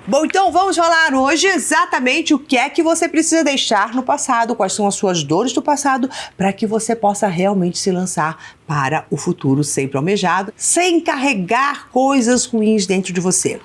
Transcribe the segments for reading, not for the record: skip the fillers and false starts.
Bom, então vamos falar hoje exatamente o que é que você precisa deixar no passado, quais são as suas dores do passado, para que você possa realmente se lançar para o futuro sempre almejado, sem carregar coisas ruins dentro de você.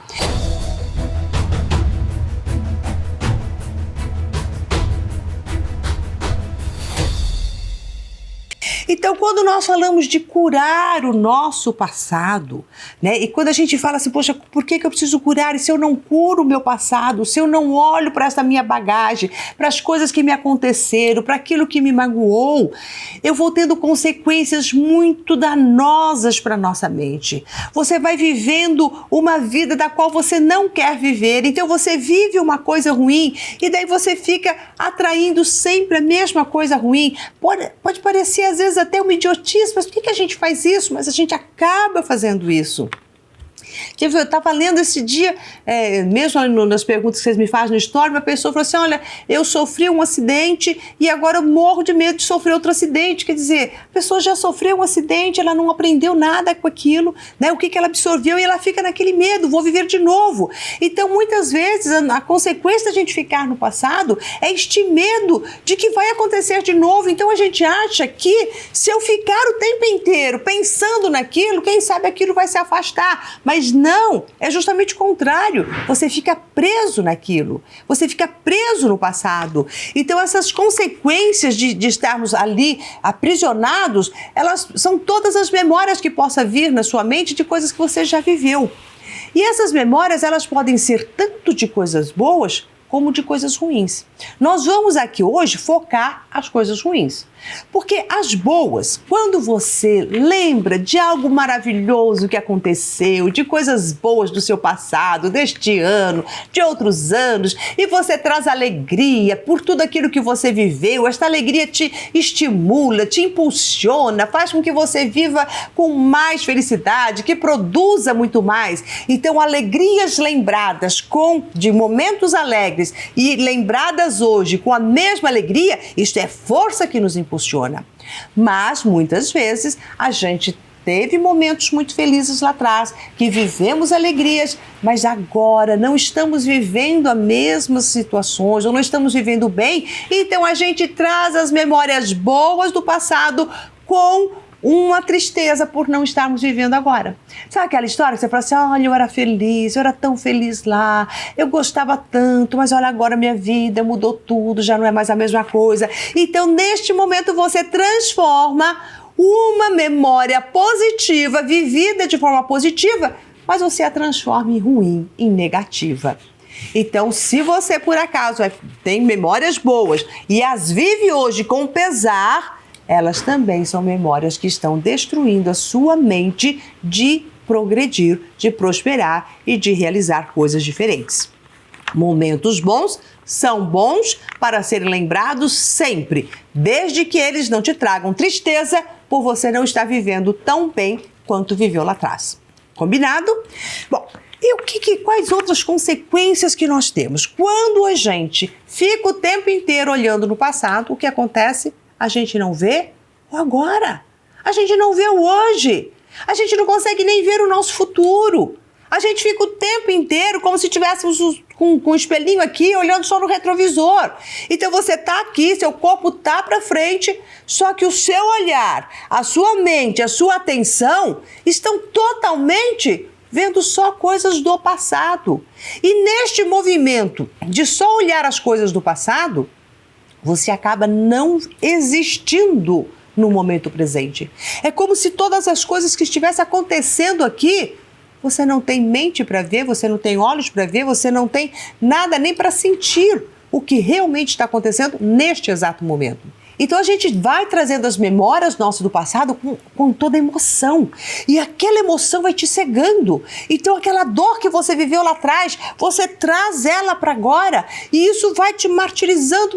Então, quando nós falamos de curar o nosso passado, né? E quando a gente fala assim, poxa, por que eu preciso curar? E se eu não curo o meu passado, se eu não olho para essa minha bagagem, para as coisas que me aconteceram, para aquilo que me magoou, eu vou tendo consequências muito danosas para a nossa mente. Você vai vivendo uma vida da qual você não quer viver, então você vive uma coisa ruim e daí você fica atraindo sempre a mesma coisa ruim. Pode parecer às vezes até uma idiotice, mas por que a gente faz isso? Mas a gente acaba fazendo isso. Eu estava lendo esse dia, mesmo nas perguntas que vocês me fazem no story, uma pessoa falou assim, olha, eu sofri um acidente e agora eu morro de medo de sofrer outro acidente. Quer dizer, a pessoa já sofreu um acidente, ela não aprendeu nada com aquilo, né? O que ela absorveu e ela fica naquele medo, vou viver de novo. Então, muitas vezes, a consequência da gente ficar no passado é este medo de que vai acontecer de novo. Então, a gente acha que se eu ficar o tempo inteiro pensando naquilo, quem sabe aquilo vai se afastar. Mas não, é justamente o contrário. Você fica preso naquilo, você fica preso no passado. Então essas consequências de estarmos ali aprisionados, elas são todas as memórias que possa vir na sua mente de coisas que você já viveu. E essas memórias, elas podem ser tanto de coisas boas como de coisas ruins. Nós vamos aqui hoje focar as coisas ruins. Porque as boas, quando você lembra de algo maravilhoso que aconteceu, de coisas boas do seu passado, deste ano, de outros anos, e você traz alegria por tudo aquilo que você viveu, esta alegria te estimula, te impulsiona, faz com que você viva com mais felicidade, que produza muito mais. Então, alegrias lembradas de momentos alegres e lembradas hoje com a mesma alegria, isto é força que nos impulsiona. Mas, muitas vezes, a gente teve momentos muito felizes lá atrás, que vivemos alegrias, mas agora não estamos vivendo as mesmas situações, ou não estamos vivendo bem, então a gente traz as memórias boas do passado com uma tristeza por não estarmos vivendo agora. Sabe aquela história que você fala assim, olha, eu era feliz, eu era tão feliz lá, eu gostava tanto, mas olha agora minha vida mudou tudo, já não é mais a mesma coisa. Então, neste momento, você transforma uma memória positiva, vivida de forma positiva, mas você a transforma em ruim, em negativa. Então, se você, por acaso, tem memórias boas e as vive hoje com pesar, elas também são memórias que estão destruindo a sua mente de progredir, de prosperar e de realizar coisas diferentes. Momentos bons são bons para serem lembrados sempre, desde que eles não te tragam tristeza por você não estar vivendo tão bem quanto viveu lá atrás. Combinado? Bom, e quais outras consequências que nós temos? Quando a gente fica o tempo inteiro olhando no passado, o que acontece? A gente não vê o agora, a gente não vê o hoje, a gente não consegue nem ver o nosso futuro. A gente fica o tempo inteiro como se tivéssemos com um espelhinho aqui, olhando só no retrovisor. Então você está aqui, seu corpo está para frente, só que o seu olhar, a sua mente, a sua atenção estão totalmente vendo só coisas do passado. E neste movimento de só olhar as coisas do passado, você acaba não existindo no momento presente. É como se todas as coisas que estivessem acontecendo aqui, você não tem mente para ver, você não tem olhos para ver, você não tem nada nem para sentir o que realmente está acontecendo neste exato momento. Então a gente vai trazendo as memórias nossas do passado com toda emoção. E aquela emoção vai te cegando. Então aquela dor que você viveu lá atrás, você traz ela para agora. E isso vai te martirizando.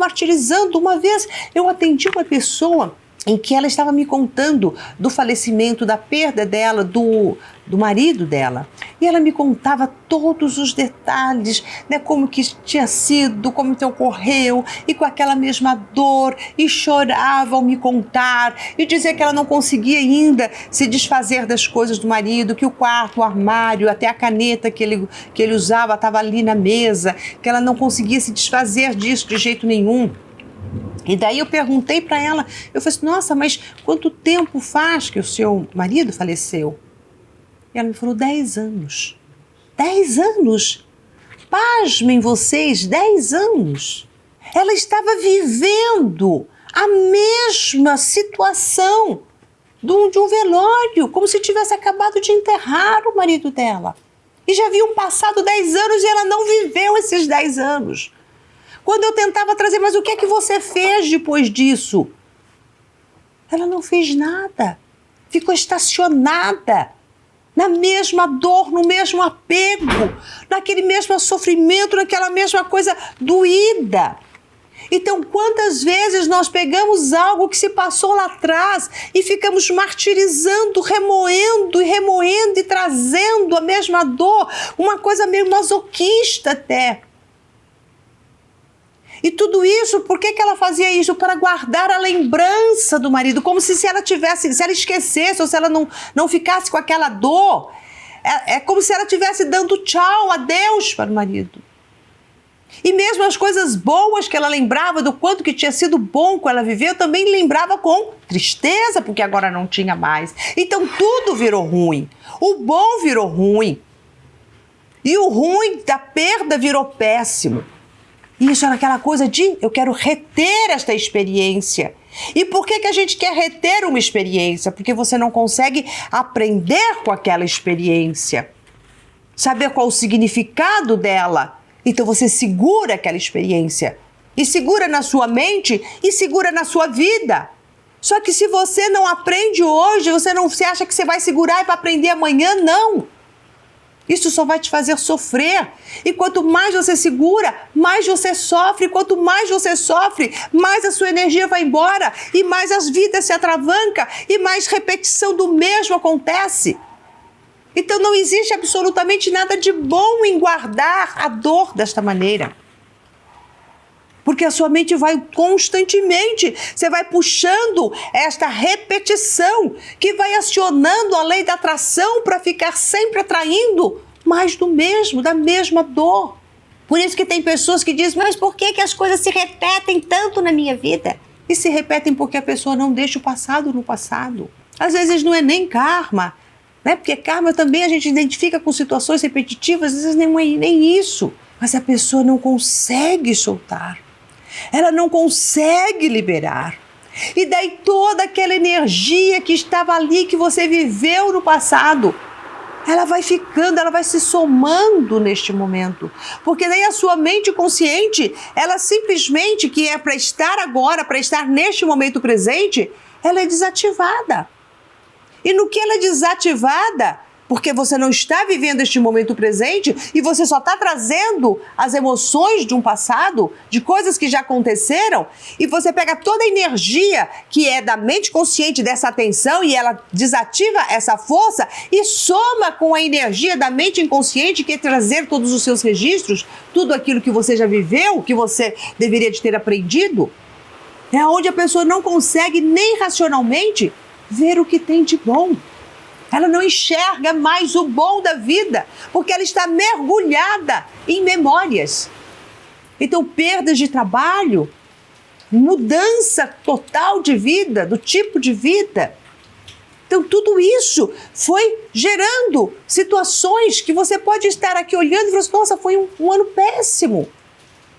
Uma vez eu atendi uma pessoa em que ela estava me contando do falecimento, da perda dela, do marido dela. E ela me contava todos os detalhes, né, como que tinha sido, como que ocorreu, e com aquela mesma dor, e chorava ao me contar, e dizia que ela não conseguia ainda se desfazer das coisas do marido, que o quarto, o armário, até a caneta que ele usava estava ali na mesa, que ela não conseguia se desfazer disso de jeito nenhum. E daí eu perguntei para ela, eu falei assim, nossa, mas quanto tempo faz que o seu marido faleceu? E ela me falou, 10 anos. 10 anos? Pasmem vocês, 10 anos. Ela estava vivendo a mesma situação de um velório, como se tivesse acabado de enterrar o marido dela. E já haviam passado 10 anos e ela não viveu esses 10 anos. Quando eu tentava trazer, mas o que é que você fez depois disso? Ela não fez nada. Ficou estacionada na mesma dor, no mesmo apego, naquele mesmo sofrimento, naquela mesma coisa doída. Então, quantas vezes nós pegamos algo que se passou lá atrás e ficamos martirizando, remoendo e remoendo e trazendo a mesma dor, uma coisa meio masoquista até. E tudo isso, por que ela fazia isso? Para guardar a lembrança do marido, como se ela tivesse, se ela esquecesse ou se ela não ficasse com aquela dor. É como se ela estivesse dando tchau, adeus para o marido. E mesmo as coisas boas que ela lembrava, do quanto que tinha sido bom que ela viveu, também lembrava com tristeza, porque agora não tinha mais. Então tudo virou ruim. O bom virou ruim. E o ruim da perda virou péssimo. Isso era aquela coisa de, eu quero reter esta experiência. E por que a gente quer reter uma experiência? Porque você não consegue aprender com aquela experiência. Saber qual o significado dela. Então você segura aquela experiência. E segura na sua mente e segura na sua vida. Só que se você não aprende hoje, você acha que você vai segurar e vai aprender amanhã, não. Isso só vai te fazer sofrer. E quanto mais você segura, mais você sofre. E quanto mais você sofre, mais a sua energia vai embora. E mais as vidas se atravancam. E mais repetição do mesmo acontece. Então não existe absolutamente nada de bom em guardar a dor desta maneira. Porque a sua mente vai constantemente, você vai puxando esta repetição que vai acionando a lei da atração para ficar sempre atraindo mais do mesmo, da mesma dor. Por isso que tem pessoas que dizem, mas por que as coisas se repetem tanto na minha vida? E se repetem porque a pessoa não deixa o passado no passado. Às vezes não é nem karma, né? Porque karma também a gente identifica com situações repetitivas, às vezes não é nem isso. Mas a pessoa não consegue soltar. Ela não consegue liberar. E daí toda aquela energia que estava ali, que você viveu no passado, ela vai ficando, ela vai se somando neste momento. Porque daí a sua mente consciente, ela simplesmente, que é para estar agora, para estar neste momento presente, ela é desativada. E no que ela é desativada, porque você não está vivendo este momento presente e você só está trazendo as emoções de um passado, de coisas que já aconteceram, e você pega toda a energia que é da mente consciente dessa atenção e ela desativa essa força e soma com a energia da mente inconsciente, que é trazer todos os seus registros, tudo aquilo que você já viveu, que você deveria de ter aprendido. É onde a pessoa não consegue nem racionalmente ver o que tem de bom. Ela não enxerga mais o bom da vida, porque ela está mergulhada em memórias. Então, perdas de trabalho, mudança total de vida, do tipo de vida. Então, tudo isso foi gerando situações que você pode estar aqui olhando e falar assim, nossa, foi um ano péssimo.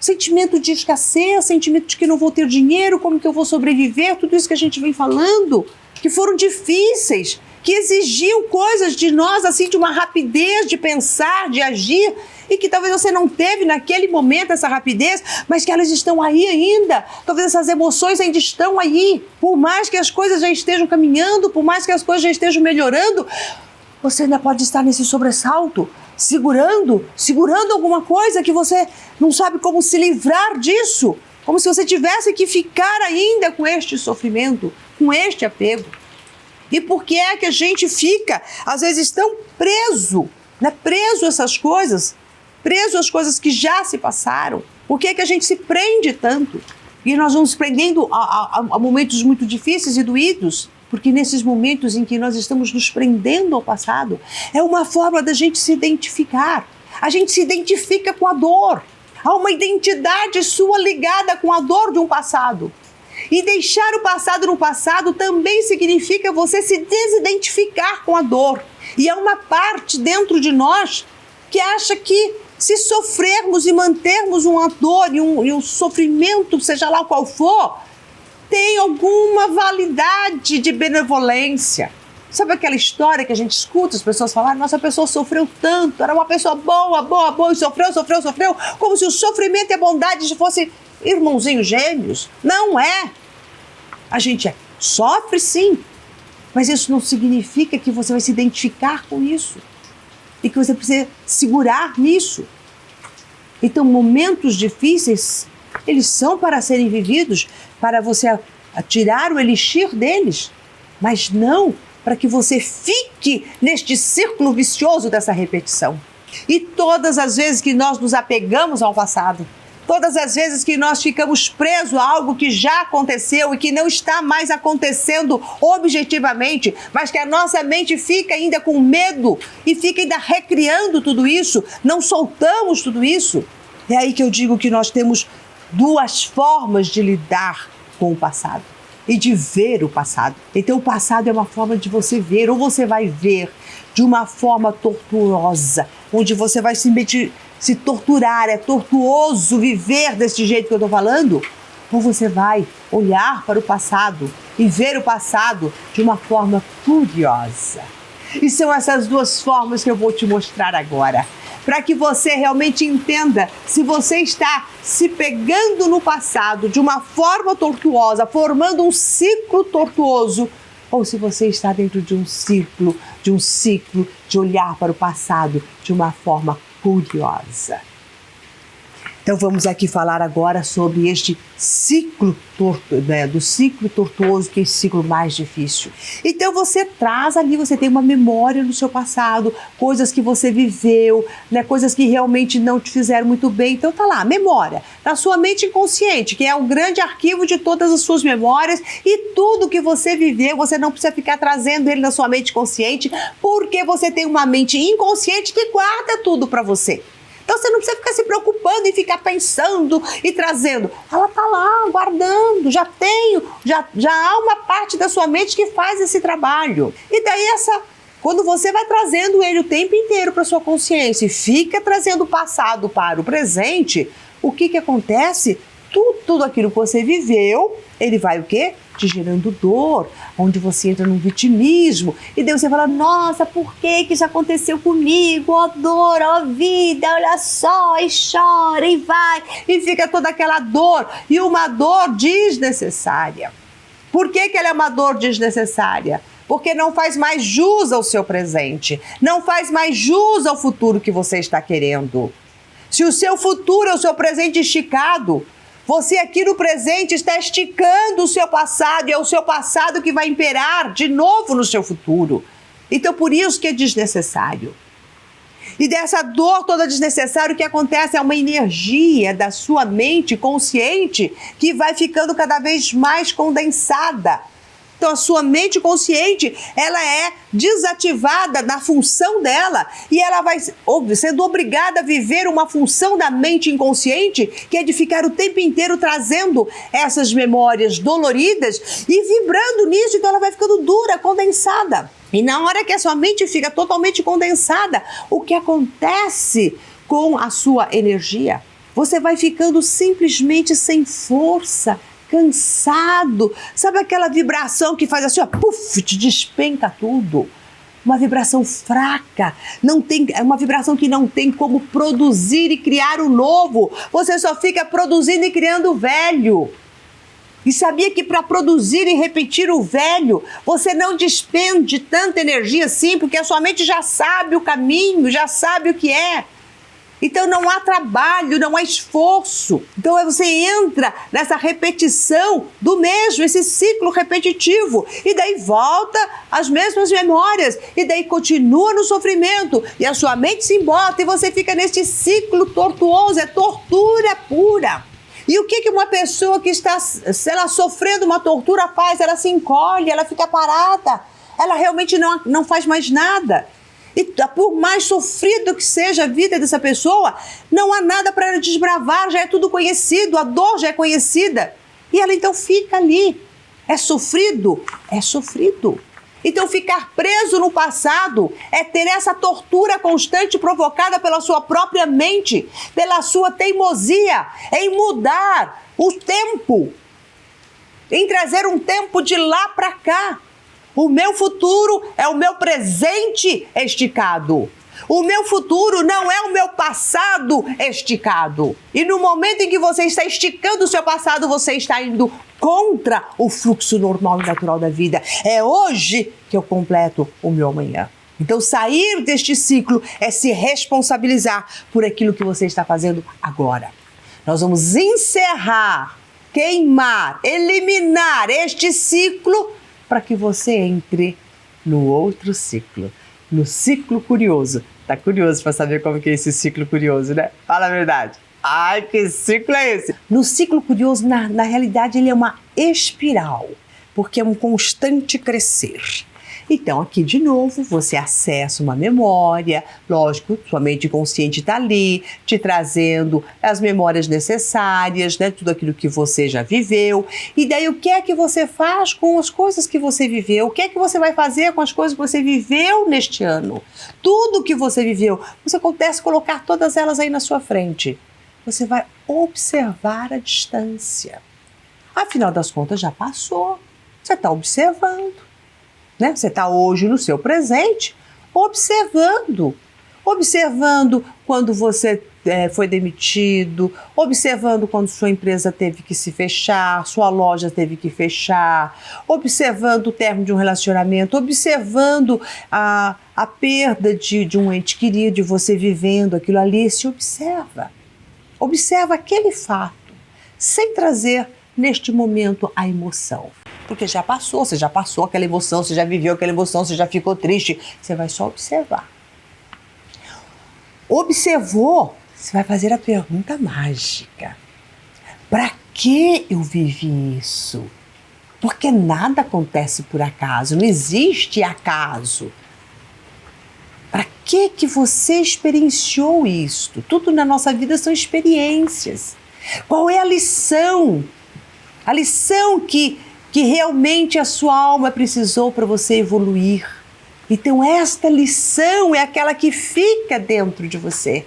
Sentimento de escassez, sentimento de que não vou ter dinheiro, como que eu vou sobreviver, tudo isso que a gente vem falando, que foram difíceis, que exigiam coisas de nós, assim, de uma rapidez de pensar, de agir, e que talvez você não teve naquele momento essa rapidez, mas que elas estão aí ainda. Talvez essas emoções ainda estão aí. Por mais que as coisas já estejam caminhando, por mais que as coisas já estejam melhorando, você ainda pode estar nesse sobressalto, segurando alguma coisa que você não sabe como se livrar disso. Como se você tivesse que ficar ainda com este sofrimento, com este apego. E por que é que a gente fica, às vezes, tão preso, né? Preso a essas coisas, preso às coisas que já se passaram? Por que é que a gente se prende tanto? E nós vamos prendendo a momentos muito difíceis e doídos, porque nesses momentos em que nós estamos nos prendendo ao passado, é uma forma da gente se identificar. A gente se identifica com a dor. Há uma identidade sua ligada com a dor de um passado. E deixar o passado no passado também significa você se desidentificar com a dor. E há uma parte dentro de nós que acha que se sofrermos e mantermos uma dor e um sofrimento, seja lá qual for, tem alguma validade de benevolência. Sabe aquela história que a gente escuta as pessoas falarem, nossa, a pessoa sofreu tanto, era uma pessoa boa, e sofreu, como se o sofrimento e a bondade fossem irmãozinhos gêmeos. Não é. A gente sofre sim, mas isso não significa que você vai se identificar com isso e que você precisa segurar nisso. Então, momentos difíceis, eles são para serem vividos, para você tirar o elixir deles, mas não para que você fique neste círculo vicioso dessa repetição. E todas as vezes que nós nos apegamos ao passado, todas as vezes que nós ficamos presos a algo que já aconteceu e que não está mais acontecendo objetivamente, mas que a nossa mente fica ainda com medo e fica ainda recriando tudo isso, não soltamos tudo isso, é aí que eu digo que nós temos duas formas de lidar com o passado e de ver o passado. Então o passado é uma forma de você ver, ou você vai ver de uma forma tortuosa, onde você vai se torturar, é tortuoso viver desse jeito que eu estou falando, ou você vai olhar para o passado e ver o passado de uma forma curiosa. E são essas duas formas que eu vou te mostrar agora, para que você realmente entenda se você está se pegando no passado de uma forma tortuosa, formando um ciclo tortuoso, ou se você está dentro de um ciclo de olhar para o passado de uma forma curiosa. Então vamos aqui falar agora sobre este ciclo do ciclo tortuoso, que é esse ciclo mais difícil. Então você traz ali, você tem uma memória do seu passado, coisas que você viveu, né, coisas que realmente não te fizeram muito bem. Então tá lá, memória, na sua mente inconsciente, que é o grande arquivo de todas as suas memórias e tudo que você viveu, você não precisa ficar trazendo ele na sua mente consciente, porque você tem uma mente inconsciente que guarda tudo para você. Então você não precisa ficar se preocupando e ficar pensando e trazendo. Ela está lá guardando, já há uma parte da sua mente que faz esse trabalho. E daí quando você vai trazendo ele o tempo inteiro para a sua consciência e fica trazendo o passado para o presente, o que acontece? Tudo aquilo que você viveu, ele vai o quê? Te gerando dor, onde você entra num vitimismo, e daí você fala, nossa, por que isso aconteceu comigo? Ó dor, ó vida, olha só, e chora, e vai, e fica toda aquela dor, e uma dor desnecessária. Por que ela é uma dor desnecessária? Porque não faz mais jus ao seu presente, não faz mais jus ao futuro que você está querendo. Se o seu futuro é o seu presente esticado, você aqui no presente está esticando o seu passado e é o seu passado que vai imperar de novo no seu futuro. Então, por isso que é desnecessário. E dessa dor toda desnecessária, o que acontece é uma energia da sua mente consciente que vai ficando cada vez mais condensada. Então, a sua mente consciente, ela é desativada na função dela e ela vai sendo obrigada a viver uma função da mente inconsciente, que é de ficar o tempo inteiro trazendo essas memórias doloridas e vibrando nisso, então ela vai ficando dura, condensada. E na hora que a sua mente fica totalmente condensada, o que acontece com a sua energia? Você vai ficando simplesmente sem força, cansado, sabe aquela vibração que faz assim, ó, puf, te despenca tudo. Uma vibração fraca, é uma vibração que não tem como produzir e criar o novo. Você só fica produzindo e criando o velho. E sabia que para produzir e repetir o velho, você não despende tanta energia assim, porque a sua mente já sabe o caminho, já sabe o que é. Então não há trabalho, não há esforço. Então você entra nessa repetição do mesmo, esse ciclo repetitivo. E daí volta às mesmas memórias. E daí continua no sofrimento. E a sua mente se embota e você fica nesse ciclo tortuoso. É tortura pura. E o que uma pessoa que está, se ela sofrendo uma tortura faz? Ela se encolhe, ela fica parada. Ela realmente não faz mais nada. E por mais sofrido que seja a vida dessa pessoa, não há nada para ela desbravar, já é tudo conhecido, a dor já é conhecida. E ela então fica ali. É sofrido? É sofrido. Então ficar preso no passado é ter essa tortura constante provocada pela sua própria mente, pela sua teimosia em mudar o tempo, em trazer um tempo de lá para cá. O meu futuro é o meu presente esticado. O meu futuro não é o meu passado esticado. E no momento em que você está esticando o seu passado, você está indo contra o fluxo normal e natural da vida. É hoje que eu completo o meu amanhã. Então, sair deste ciclo é se responsabilizar por aquilo que você está fazendo agora. Nós vamos encerrar, queimar, eliminar este ciclo para que você entre no outro ciclo, no ciclo curioso. Tá curioso para saber como que é esse ciclo curioso, né? Fala a verdade. Ai, que ciclo é esse? No ciclo curioso, na realidade, ele é uma espiral, porque é um constante crescer. Então, aqui de novo, você acessa uma memória, lógico, sua mente consciente está ali, te trazendo as memórias necessárias, né, tudo aquilo que você já viveu. E daí, o que é que você faz com as coisas que você viveu? O que é que você vai fazer com as coisas que você viveu neste ano? Tudo que você viveu, você acontece colocar todas elas aí na sua frente. Você vai observar a distância. Afinal das contas, já passou. Você está observando. Né? Você está hoje no seu presente, observando quando você foi demitido, observando quando sua empresa teve que se fechar, sua loja teve que fechar, observando o término de um relacionamento, observando a perda de um ente querido, de você vivendo aquilo ali. Se observa aquele fato, sem trazer neste momento a emoção. Porque já passou, você já passou aquela emoção, você já viveu aquela emoção, você já ficou triste. Você vai só observar. Observou, você vai fazer a pergunta mágica. Para que eu vivi isso? Porque nada acontece por acaso, não existe acaso. Para que você experienciou isto? Tudo na nossa vida são experiências. Qual é a lição? A lição que realmente a sua alma precisou para você evoluir. Então esta lição é aquela que fica dentro de você.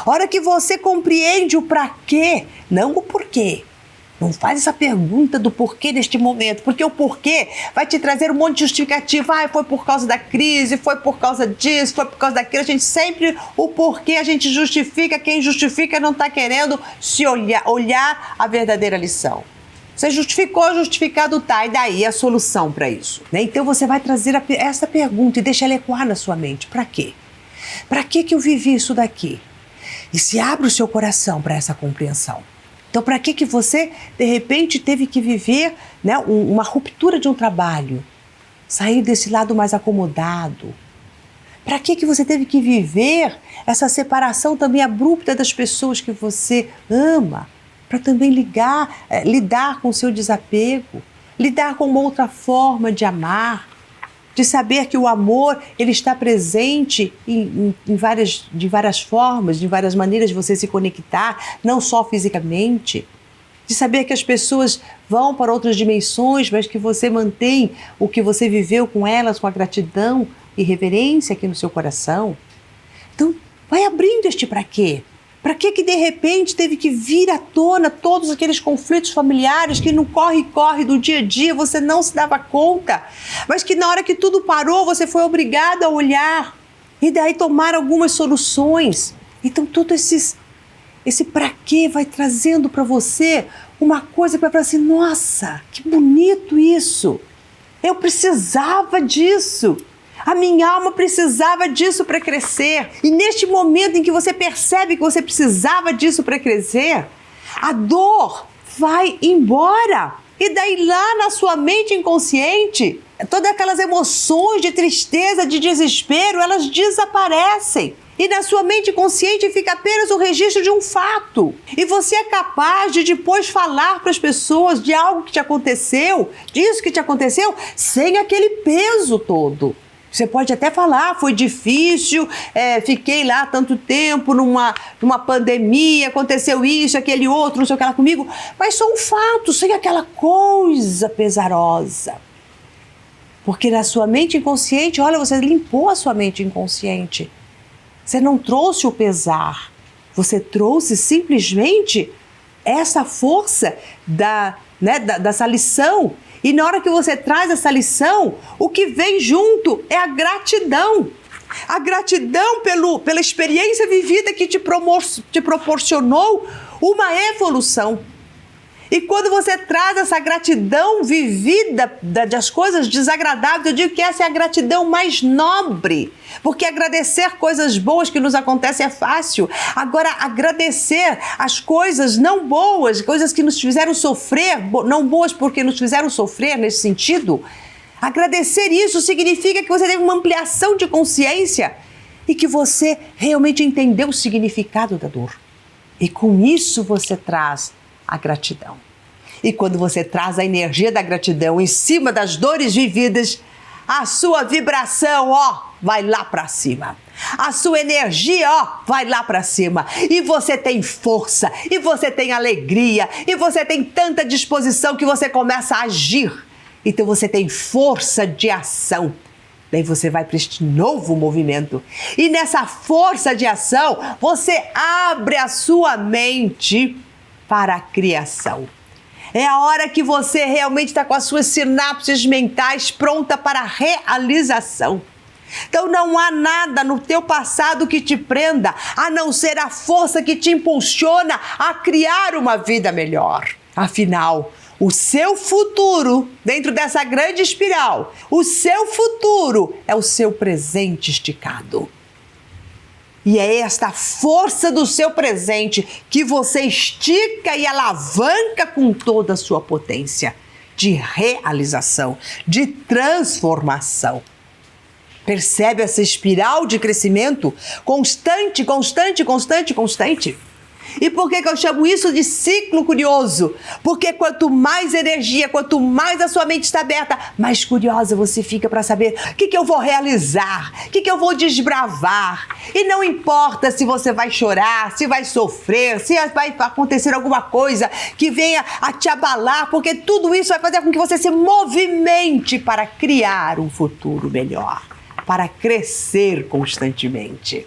A hora que você compreende o para quê, não o porquê. Não faz essa pergunta do porquê neste momento, porque o porquê vai te trazer um monte de justificativa. Foi por causa da crise, foi por causa disso, foi por causa daquilo. A gente sempre, o porquê a gente justifica, quem justifica não está querendo se olhar a verdadeira lição. Você justificou, justificado tá, e daí a solução para isso? Né? Então você vai trazer essa pergunta e deixa ela ecoar na sua mente. Para quê? Para que eu vivi isso daqui? E se abre o seu coração para essa compreensão. Então para que você, de repente, teve que viver, né, uma ruptura de um trabalho? Sair desse lado mais acomodado? Para que você teve que viver essa separação também abrupta das pessoas que você ama? Para também lidar com o seu desapego, lidar com uma outra forma de amar, de saber que o amor ele está presente de várias formas, de várias maneiras de você se conectar, não só fisicamente, de saber que as pessoas vão para outras dimensões, mas que você mantém o que você viveu com elas, com a gratidão e reverência aqui no seu coração. Então, vai abrindo este para quê? Para que de repente teve que vir à tona todos aqueles conflitos familiares que no corre-corre do dia a dia você não se dava conta, mas que na hora que tudo parou você foi obrigado a olhar e daí tomar algumas soluções. Então tudo esse para quê vai trazendo para você uma coisa que vai falar assim, nossa, que bonito isso, eu precisava disso. A minha alma precisava disso para crescer. E neste momento em que você percebe que você precisava disso para crescer, a dor vai embora. E daí lá na sua mente inconsciente, todas aquelas emoções de tristeza, de desespero, elas desaparecem. E na sua mente consciente fica apenas o registro de um fato. E você é capaz de depois falar para as pessoas de algo que te aconteceu, disso que te aconteceu, sem aquele peso todo. Você pode até falar, foi difícil, fiquei lá tanto tempo numa pandemia, aconteceu isso, aquele outro, não sei o que lá comigo, mas só um fato, sem aquela coisa pesarosa. Porque na sua mente inconsciente, olha, você limpou a sua mente inconsciente. Você não trouxe o pesar, você trouxe simplesmente essa força dessa lição. E na hora que você traz essa lição, o que vem junto é a gratidão. A gratidão pela experiência vivida que te proporcionou uma evolução. E quando você traz essa gratidão vivida das coisas desagradáveis, eu digo que essa é a gratidão mais nobre. Porque agradecer coisas boas que nos acontecem é fácil. Agora, agradecer as coisas não boas, coisas que nos fizeram sofrer, não boas porque nos fizeram sofrer nesse sentido, agradecer isso significa que você teve uma ampliação de consciência e que você realmente entendeu o significado da dor. E com isso você traz a gratidão. E quando você traz a energia da gratidão em cima das dores vividas, a sua vibração, vai lá para cima. A sua energia, vai lá para cima. E você tem força, e você tem alegria, e você tem tanta disposição que você começa a agir. Então você tem força de ação. Daí você vai para este novo movimento. E nessa força de ação, você abre a sua mente para a criação. É a hora que você realmente está com as suas sinapses mentais pronta para a realização. Então não há nada no teu passado que te prenda, a não ser a força que te impulsiona a criar uma vida melhor. Afinal, o seu futuro, dentro dessa grande espiral, o seu futuro é o seu presente esticado. E é esta força do seu presente que você estica e alavanca com toda a sua potência de realização, de transformação. Percebe essa espiral de crescimento constante, constante, constante, constante? E por que eu chamo isso de ciclo curioso? Porque quanto mais energia, quanto mais a sua mente está aberta, mais curiosa você fica para saber o que eu vou realizar, o que eu vou desbravar. E não importa se você vai chorar, se vai sofrer, se vai acontecer alguma coisa que venha a te abalar, porque tudo isso vai fazer com que você se movimente para criar um futuro melhor, para crescer constantemente.